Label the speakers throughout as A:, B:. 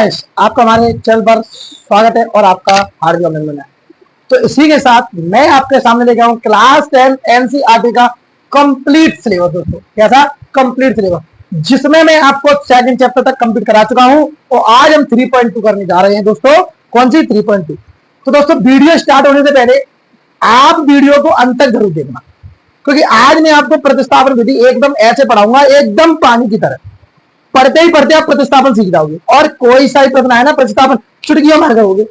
A: Guys, आपका हमारे channel पर स्वागत है और आपका हार्दिक अभिनंदन है। तो इसी के साथ मैं आपके सामने लेके आऊँ क्लास 10 एनसीईआरटी का कंप्लीट सिलेबस। दोस्तों कैसा कंप्लीट सिलेबस, जिसमें मैं आपको सेकंड चैप्टर तक कंप्लीट करा चुका हूं और आज हम 3.2 करने जा रहे हैं। दोस्तों कौन सी 3.2? तो दोस्तों वीडियो स्टार्ट होने से पहले आप वीडियो को अंत तक जरूर देखना, क्योंकि आज मैं आपको प्रतिस्थापन विधि एकदम ऐसे पढ़ाऊंगा, एकदम पानी की तरह। पढ़ते ही पढ़ते आप प्रतिस्थापन सीख जाओगे और कोई सा ही प्रश्न है ना प्रतिस्थापन चुटकियों मार करोगे।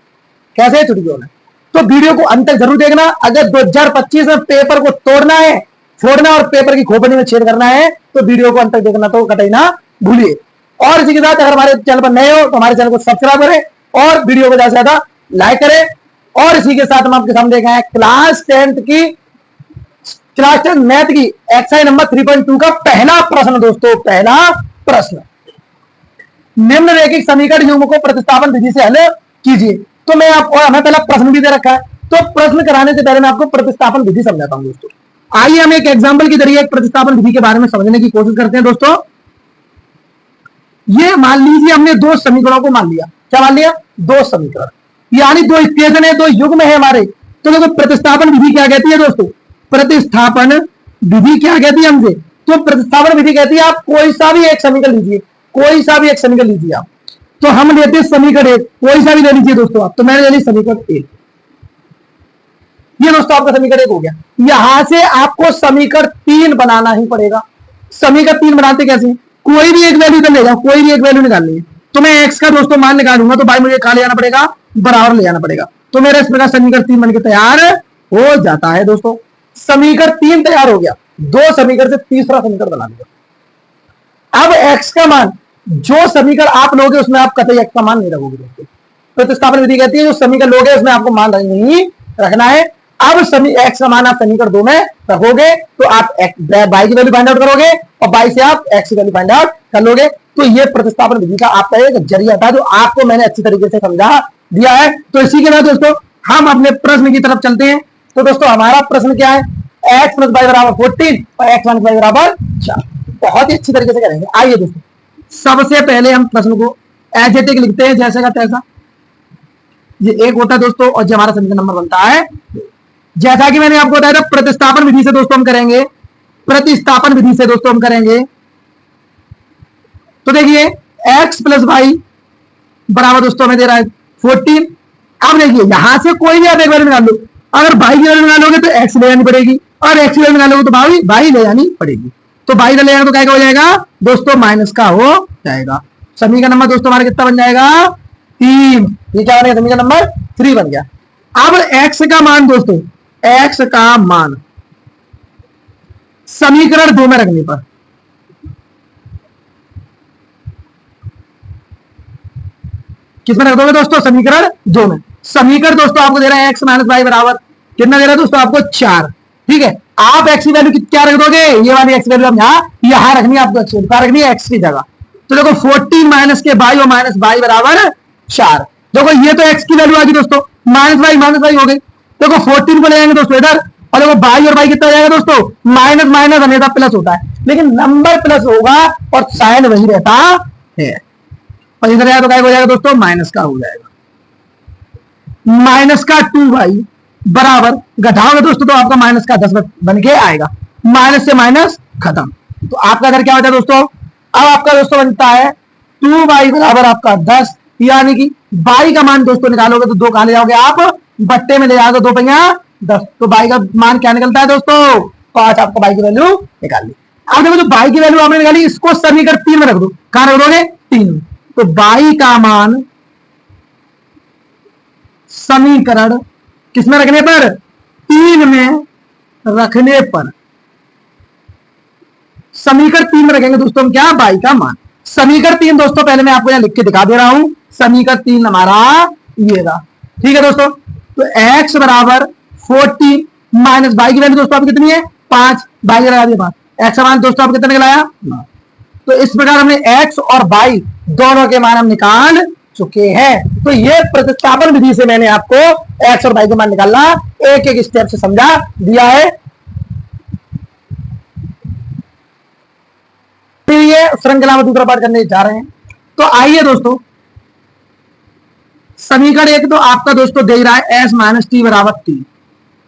A: कैसे है चुटकियों में? तो वीडियो को अंत तक जरूर देखना। अगर 2025 में पेपर को तोड़ना है, फोड़ना और पेपर की खोपड़ी में छेद करना है तो वीडियो को अंत तक देखना तो कतई ना भूलिए। और इसी के साथ अगर हमारे चैनल पर नए हो तो हमारे चैनल को सब्सक्राइब करें और वीडियो को ज्यादा से ज्यादा लाइक करें। और इसी के साथ हम आपके सामने देखा है क्लास 10 मैथ की एक्सरसाइज नंबर 3.2 का पहला प्रश्न। दोस्तों पहला प्रश्न, निम्नलिखित समीकरण युग्म को प्रतिस्थापन विधि से हल कीजिए। तो मैं आपको, हमें पहला प्रश्न भी दे रखा है, तो प्रश्न कराने से पहले मैं आपको प्रतिस्थापन विधि समझाता हूं। दोस्तों आइए हम एक एग्जांपल के जरिए एक प्रतिस्थापन विधि के बारे में समझने की कोशिश करते हैं। दोस्तों ये मान लीजिए हमने दो समीकरणों को मान लिया। क्या मान लिया? दो समीकरण, यानी दो इक्वेशन है, दो युग्म है हमारे। तो देखो प्रतिस्थापन विधि क्या कहती है दोस्तों? प्रतिस्थापन विधि क्या कहती है हमसे? तो प्रतिस्थापन विधि कहती है आप कोई सा भी एक समीकरण लीजिए, कोई सा भी एक समीकरण लीजिए आप। तो हम लेते हैं समीकरण एक, कोई सा भी ले लीजिए दोस्तों आप। तो मैंने ले ली समीकरण एक। ये दोस्तों आपका समीकरण एक हो गया। यहां से आपको समीकरण 3 बनाना ही पड़ेगा। समीकरण 3 बनाते कैसे? कोई भी एक वैल्यू ले जाओ, कोई भी एक वैल्यू निकालनी है। तो मैं एक्स का दोस्तों मान निकालूंगा तो भाई मुझे कहां ले जाना पड़ेगा? बराबर ले जाना पड़ेगा। तो मेरा इस प्रकार समीकरण 3 बनकर तैयार हो जाता है। दोस्तों समीकरण 3 तैयार हो गया। दो समीकरण से तीसरा समीकरण बना लिया। अब एक्स का मान, जो समीकरण आप लोगे उसमें आप कतई एक्स का मान नहीं रखोगे। दोस्तों प्रतिस्थापन विधि कहती है जो समीकरण लोगे उसमें आपको मान नहीं रखना है। अब एक्स का मान आप समीकरण 2 में रखोगे तो आप बाई की वैल्यू फाइंड आउट करोगे और बाई से आप एक्स की वैल्यू फाइंड आउट कर लोगे। तो ये प्रतिस्थापन विधि का आपका एक जरिया था जो आपको मैंने अच्छी तरीके से समझा दिया है। तो इसी के बाद दोस्तों हम अपने प्रश्न की तरफ चलते हैं। तो दोस्तों हमारा प्रश्न क्या है? एक्स प्लस वाई बराबर 14 और एक्स माइनस वाई बराबर 4। बहुत ही अच्छी तरीके से करेंगे। आइए दोस्तों सबसे पहले हम प्रश्न को एज इट इज लिखते हैं, जैसे का तैसा। ये एक होता है दोस्तों और जो हमारा समीकरण नंबर बनता है, जैसा कि मैंने आपको बताया था प्रतिस्थापन विधि से दोस्तों हम करेंगे। प्रतिस्थापन विधि से दोस्तों हम करेंगे। तो देखिए एक्स प्लस वाई बराबर दोस्तों हमें दे रहा है 14। अब देखिए यहां से कोई भी आप एक वैल्यू निकाल लो। अगर बाई की वैल्यू निकालोगे तो एक्स ले जानी पड़ेगी और एक्स की वैल्यू निकालोगे तो बाई ले जानी पड़ेगी। तो बाई ले जाएगा तो क्या हो जाएगा दोस्तों? माइनस का हो जाएगा। समीकरण नंबर दोस्तों हमारा कितना बन जाएगा? 3। ये क्या बनेगा? समीकरण नंबर 3 बन गया। अब एक्स का मान दोस्तों, एक्स का मान समीकरण 2 में रखने पर किसमें रख दोगे दोस्तों? समीकरण 2 में। समीकरण दोस्तों आपको दे रहा है एक्स माइनस वाई बराबर कितना दे रहा है दोस्तों? आपको 4। ठीक है, आप एक्स की वैल्यू क्या रख दोगे? ये वाली एक्स वैल्यू हम यहां रखनी है आपको, एक्स वैल्यू रखनी है एक्स की जगह। तो देखो 14 माइनस के बाई और माइनस बाई बराबर 4। देखो ये तो एक्स की वैल्यू आ गई दोस्तों, माइनस बाई हो गई। देखो 14 को ले जाएंगे दोस्तों इधर और देखो बाई और बाई कितना जाएगा दोस्तों? माइनस माइनस हमेशा प्लस होता है, लेकिन नंबर प्लस होगा और साइन वही रहता है। और इधर आया तो क्या हो जाएगा दोस्तों? माइनस का हो जाएगा। माइनस का 2y बराबर घटाओगे दोस्तों तो आपका माइनस का 10 बन के आएगा। माइनस से माइनस खत्म। तो आपका इधर क्या होता है दोस्तों? अब आपका दोस्तों बनता है 2y बराबर आपका 10, यानी कि y का मान दोस्तों निकालोगे तो 2 कहां ले जाओगे आप? बट्टे में ले जाओगे, 2 पहिया 10। तो y का मान क्या निकलता है दोस्तों? 5। आपको y की वैल्यू निकाल ली। अब देखो जो y की वैल्यू आपने निकाली इसको समीकरण 3 में रख दो। कहां रख दोगे? 3 में। तो y का मान समीकरण किसमें रखने पर? 3 में रखने पर। समीकरण 3 में रखेंगे दोस्तों हम क्या? y का मान। समीकरण 3 दोस्तों पहले मैं आपको यहां लिख के दिखा दे रहा हूं। समीकरण 3 हमारा ये रहा। ठीक है दोस्तों, तो x बराबर 14 माइनस y की वैल्यू दोस्तों आपकी कितनी है? 5। y लगा दिया 5। x का मान दोस्तों आप कितना निकलाया? तो इस प्रकार हमने x और y दोनों के मान हम निकाल चुके हैं। तो ये प्रतिस्थापन विधि से मैंने आपको x और y का मान निकालना एक एक स्टेप से समझा दिया है। ये श्रृंखला में दूसरा पाठ करने जा रहे हैं। तो आइए दोस्तों समीकरण एक तो आपका दोस्तों दे रहा है एस माइनस टी बराबर 3,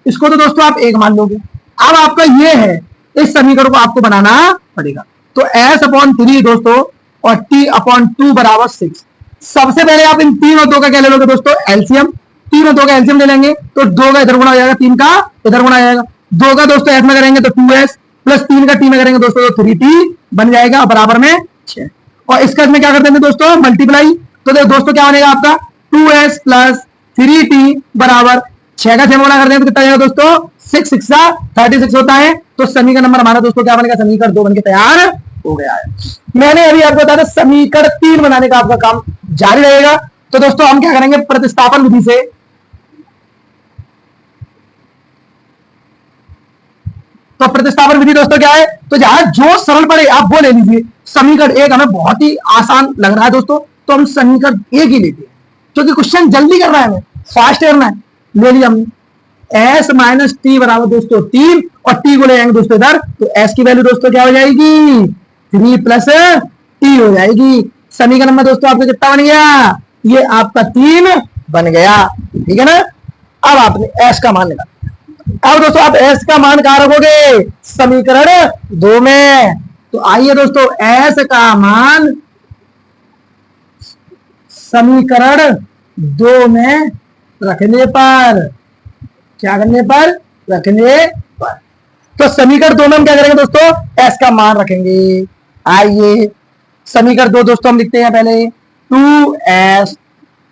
A: इसको तो दोस्तों आप एक मान लोगे। अब आपका ये है, इस समीकरण को आपको बनाना पड़ेगा। तो एस अपॉन 3 दोस्तों और टी अपॉन 2 बराबर 6। सबसे पहले आप इन 3 और 2 का क्या ले लोगे दोस्तों, एलसीएम। 3 और 2 का एलसीएम ले लेंगे तो 2 का इधर गुणा हो जाएगा, 3 का इधर गुणा हो जाएगा। 2 का दोस्तों एस में करेंगे तो 2s प्लस 3 का टी में करेंगे दोस्तों तो 3t बन जाएगा बराबर में 6। और इसका इसमें क्या कर देंगे दोस्तों, मल्टीप्लाई। तो दोस्तों क्या बनेगा आपका 2s प्लस 3t बराबर 6 का 6 गुणा कर देंगे तो कितना जाएगा दोस्तों, 6 6 36 होता है। तो समीकरण नंबर हमारा दोस्तों क्या बनेगा, समीकरण 2 बनके तैयार हो गया है। मैंने अभी आपको बताया समीकरण 3 बनाने का आपका काम जारी रहेगा। तो दोस्तों हम क्या करेंगे, प्रतिस्थापन विधि से तो प्रतिस्थापन विधि दोस्तों क्या है, तो जहां जो सरल पड़े आप वो ले लीजिए। समीकरण एक हमें बहुत ही आसान लग रहा है दोस्तों, तो हम समीकरण एक ही लेते हैं क्योंकि क्वेश्चन जल्दी करना है, हमें फास्ट करना है। ले लिया हमने s माइनस टी बराबर दोस्तों 3 और t को ले जाएंगे दोस्तों इधर, तो s की वैल्यू दोस्तों क्या हो जाएगी, 3 प्लस t हो जाएगी। समीकरण में दोस्तों आपका कितना बन गया, ये आपका 3 बन गया, ठीक है ना। अब आपने s का मान निकाला। अब दोस्तों आप s का मान कहां रखोगे, समीकरण 2 में। तो आइए दोस्तों s का मान समीकरण 2 में रखने पर, क्या करने पर, रखने पर, तो समीकरण 2 में हम क्या करेंगे दोस्तों, s का मान रखेंगे। आइए समीकरण 2 दोस्तों हम लिखते हैं पहले 2s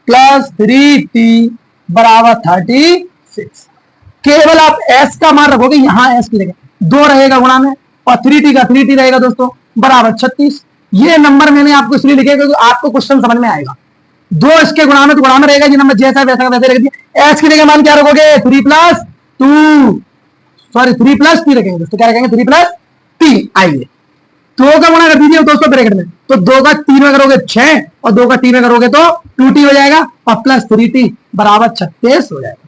A: प्लस 3t बराबर 36। केवल आप s का मान रखोगे, यहां s की जगह 2 रहेगा गुणा में और 3t का 3t रहेगा दोस्तों बराबर 36। ये नंबर मैंने आपको इसलिए लिखे क्योंकि आपको क्वेश्चन समझ में आएगा। 2 इसके गुणा में तो गुणा में रहेगा, ये नंबर जैसा वैसा वैसे रख दिया। s की जगह मान क्या रखोगे, 3 प्लस 2 सॉरी 3 प्लस t रखेंगे दोस्तों, क्या रखेंगे 3 प्लस t। आइए 2 का गुणा कर दीजिए दोस्तों ब्रैकेट में, तो 2 का 3 में करोगे 6 और 2 का t में करोगे तो 2t हो जाएगा और प्लस 3t बराबर 36 हो जाएगा।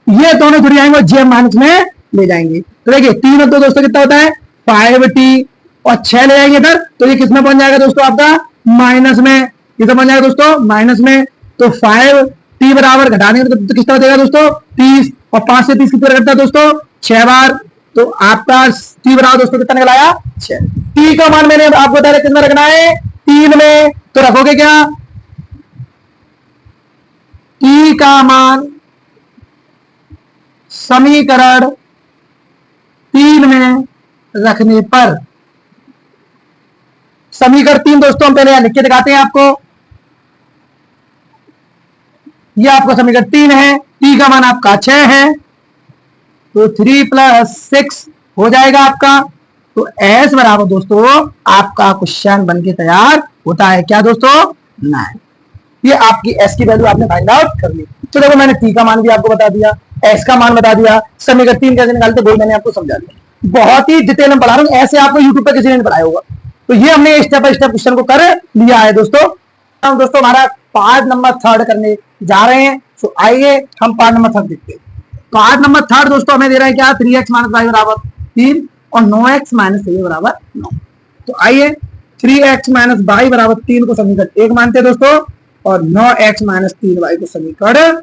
A: ये दोनों जुड़ जाएंगे और जे माइनस में ले जाएंगे। तो देखिए 3 और 2 दोस्तों कितना होता है 5t और 6 ले जाएंगे इधर, तो ये किसमें बन जाएगा दोस्तों आपका माइनस में, कितना बन जाएगा दोस्तों माइनस में। तो 5t बराबर घटाने तो कितना देगा दोस्तों 30 और 5 से 30 कितना घटता है दोस्तों 6 बार। तो आपका t बराबर दोस्तों कितना निकलाया 6। t का मान मैंने आपको बताया कितना रखना है 3 में, तो रखोगे क्या t का मान समीकरण 3 में रखने पर, समीकरण 3 दोस्तों हम पहले यहां लिख के दिखाते हैं आपको। ये आपका समीकरण 3 है, t का मान आपका 6 है, तो 3 प्लस 6 हो जाएगा आपका। तो s बराबर दोस्तों आपका क्वेश्चन बनके तैयार होता है क्या दोस्तों 9। ये आपकी s की वैल्यू आपने फाइंड आउट कर ली। तो देखो मैंने t का मान भी आपको बता दिया, s का मान बता दिया, समीकरण 3 कैसे निकालते वही मैंने आपको समझा दिया। बहुत ही डिटेल में पढ़ा रहा हूँ, ऐसे आपको यूट्यूब पर किसी ने नहीं पढ़ाया होगा। तो ये हमने स्टेप बाय स्टेप क्वेश्चन को कर लिया है दोस्तों। हम दोस्तों हमारा पार्ट नंबर 3 करने जा रहे हैं। तो आइए हम पार्ट नंबर 3 देखते हैं। पार्ट नंबर 3 दोस्तों हमें दे रहा है क्या 3x माइनस वाई बराबर 3 और 9x माइनस ए बराबर 9। तो आइए 3x माइनस वाई बराबर 3 को समीकरण 1 मानते हैं दोस्तों और 9x माइनस 3y को समीकरण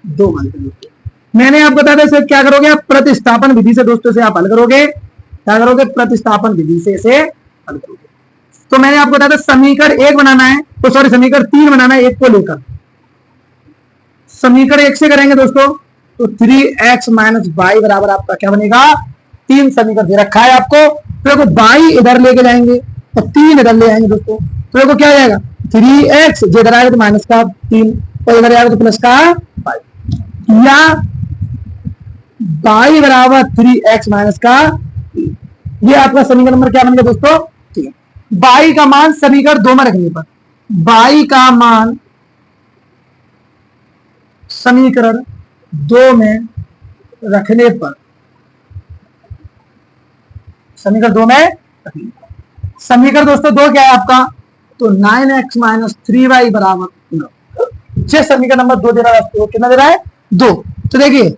A: 2 मानते हैं दोस्तों। मैंने आपको बताया था क्या करोगे आप प्रतिस्थापन विधि से दोस्तों से आप हल करोगे, क्या करोगे प्रतिस्थापन विधि से इसे हल करोगे। तो मैंने आपको बताया था समीकरण 1 बनाना है, तो सॉरी समीकरण 3 बनाना है 1 को लेकर। समीकरण 1 से करेंगे दोस्तों तो 3x माइनस वाई बराबर आपका क्या बनेगा 3 समीकरण दे रखा है आपको। तो देखो वाई इधर लेके जाएंगे और 3 इधर ले आएंगे दोस्तों, तो देखो क्या जाएगा 3x जो इधर आएगा तो माइनस का 3 और इधर आएगा तो प्लस का 5 या y बराबर 3x माइनस का 3। ये आपका समीकरण नंबर क्या बन गया दोस्तों 3। y का मान समीकरण 2 में रखने पर, y का मान समीकरण 2 में रखने पर, समीकरण 2 में रखने पर समीकरण दोस्तों 2 क्या है आपका तो 9x माइनस 3y बराबर 9। ये समीकरण नंबर 2 दे रहा है, कितना दे रहा है 2। तो देखिए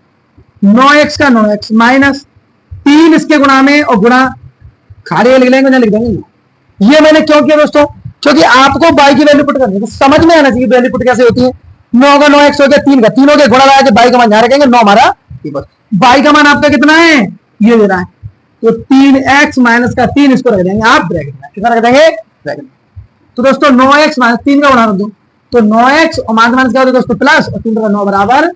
A: 9x का 9x माइनस 3 इसके गुणा में और गुणा खाली लिख लेंगे लिख देंगे। ये मैंने क्यों किया दोस्तों, क्योंकि आपको y की वैल्यू पुट करनी है, तो समझ में आना चाहिए वैल्यू पुट कैसे होती है। 9 का 9x हो गया, 3 का 3 हो गया, गुणा लगा के y का मान यहाँ रखेंगे, 9 हमारा y का मान आपका कितना है, ये दे रहा है, तो 3x माइनस का 3 इसको रख देंगे आप ब्रैकेट में, कितना रख देंगे ब्रैकेट में। तो दोस्तों 9x माइनस 3 का गुणा रख दो, तो 9x और माइनस माइनस क्या होता है दोस्तों प्लस, और 3 का 9 बराबर,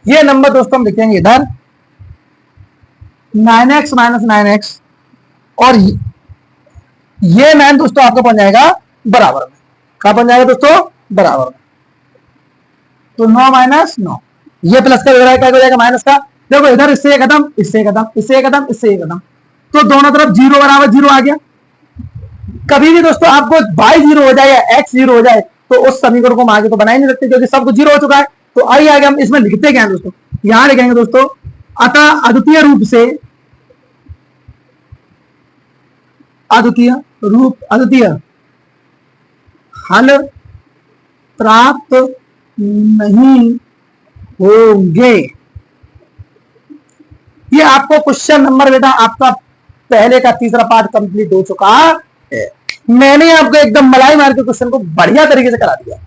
A: ये नंबर दोस्तों हम लिखेंगे इधर 9x माइनस 9x, और ये 9 दोस्तों आपका बन जाएगा बराबर में, क्या बन जाएगा दोस्तों बराबर में, तो 9 माइनस 9, ये प्लस का क्या हो जाएगा माइनस का, देखो इधर इससे खत्म, इससे खत्म, इससे खत्म, इससे खत्म, तो दोनों तरफ 0 बराबर 0 आ गया। कभी भी दोस्तों आपको y 0 हो जाए या x 0 हो जाए तो उस समीकरण को हम आगे तो बना ही नहीं सकते, क्योंकि सब कुछ 0 हो चुका है। तो आइए आगे हम इसमें लिखते क्या है दोस्तों, यहां लिखेंगे दोस्तों, अतः अद्वितीय रूप से अद्वितीय हल प्राप्त नहीं होंगे। ये आपको क्वेश्चन नंबर बेटा आपका पहले का तीसरा पार्ट कंप्लीट हो चुका है। मैंने आपको एकदम मलाई मार के क्वेश्चन को बढ़िया तरीके से करा दिया।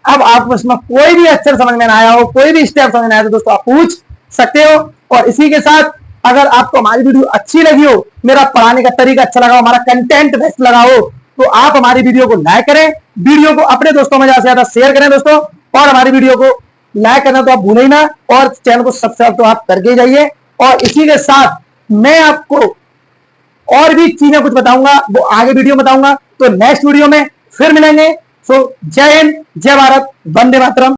A: अब आपको इसमें कोई भी अक्षर समझ में ना आया हो, कोई भी स्टेप समझ में आया तो दोस्तों आप पूछ सकते हो। और इसी के साथ अगर आपको हमारी वीडियो अच्छी लगी हो, मेरा पढ़ाने का तरीका अच्छा लगा हो, हमारा कंटेंट बेस्ट लगा हो, तो आप हमारी वीडियो को लाइक करें, वीडियो को अपने दोस्तों में ज्यादा से ज्यादा शेयर करें दोस्तों, और हमारी वीडियो को लाइक करना तो आप भूलें ही ना, और चैनल को सब्सक्राइब तो आप करके जाइए। और इसी के साथ मैं आपको और भी चीजें कुछ बताऊंगा, वो आगे वीडियो में बताऊंगा। तो नेक्स्ट वीडियो में फिर मिलेंगे। सो जय हिंद, जय भारत, वंदे मातरम।